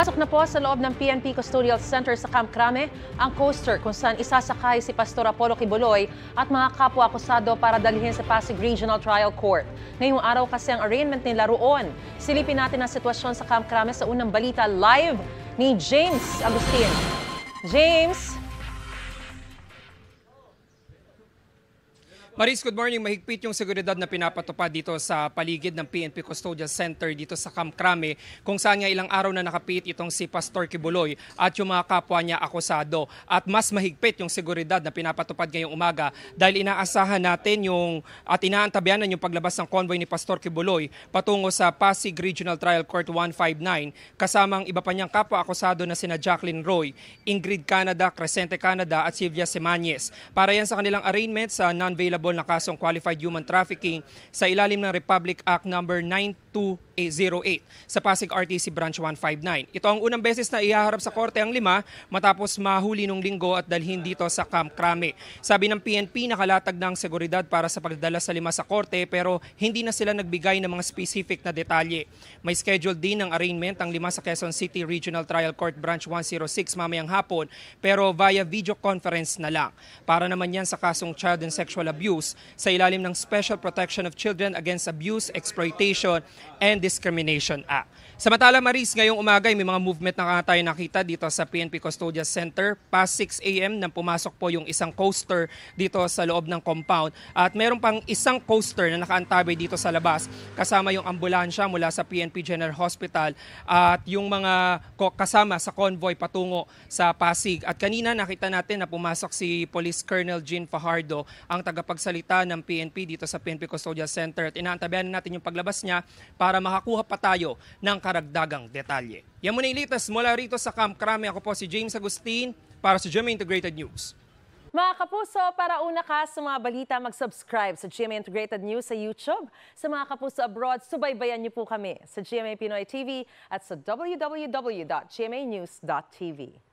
Pasok na po sa loob ng PNP Custodial Center sa Camp Crame ang coaster kung saan isasakay si Pastor Apollo Quiboloy at mga kapwa-akusado para dalhin sa Pasig Regional Trial Court. Ngayong araw kasi ang arraignment nila roon. Silipin natin ang sitwasyon sa Camp Crame sa unang balita live ni James Agustin. James! Maris, good morning. Mahigpit yung seguridad na pinapatupad dito sa paligid ng PNP Custodial Center dito sa Camp Crame kung saan nga ilang araw na nakapit itong si Pastor Quiboloy at yung mga kapwa niya akusado. At mas mahigpit yung seguridad na pinapatupad ngayong umaga dahil inaasahan natin at inaantabayanan yung paglabas ng convoy ni Pastor Quiboloy patungo sa Pasig Regional Trial Court 159 kasamang iba pa niyang kapwa akusado na sina Jacqueline Roy, Ingrid Canada, Crescente Canada at Silvia Semanyes. Para yan sa kanilang arraignment sa non-bailable na kasong qualified human trafficking sa ilalim ng Republic Act No. 9208 sa Pasig RTC Branch 159. Ito ang unang beses na ihaharap sa korte ang lima matapos mahuli nung linggo at dalhin dito sa Camp Crame. Sabi ng PNP, nakalatag ng seguridad para sa pagdala sa lima sa korte pero hindi na sila nagbigay ng mga specific na detalye. May schedule din ng arraignment ang lima sa Quezon City Regional Trial Court Branch 106 mamayang hapon pero via video conference na lang. Para naman yan sa kasong child and sexual abuse sa ilalim ng Special Protection of Children Against Abuse, Exploitation, and Discrimination Act. Samantala, Maris, ngayong umaga may mga movement na tayo nakita dito sa PNP Custodial Center. Past 6 a.m. nang pumasok po yung isang coaster dito sa loob ng compound. At meron pang isang coaster na nakaantabay dito sa labas kasama yung ambulansya mula sa PNP General Hospital at yung mga kasama sa convoy patungo sa Pasig. At kanina nakita natin na pumasok si Police Colonel Jean Fajardo, ang tagapagsalita ng PNP dito sa PNP Custodial Center. At inaantabayan natin yung paglabas niya para makakuha pa tayo ng karagdagang detalye. Yan muna ilitas mula rito sa Camp Crame. Ako po si James Agustin para sa GMA Integrated News. Mga kapuso, para una ka sa mga balita, mag-subscribe sa GMA Integrated News sa YouTube. Sa mga kapuso abroad, subaybayan niyo po kami sa GMA Pinoy TV at sa www.gmanews.tv.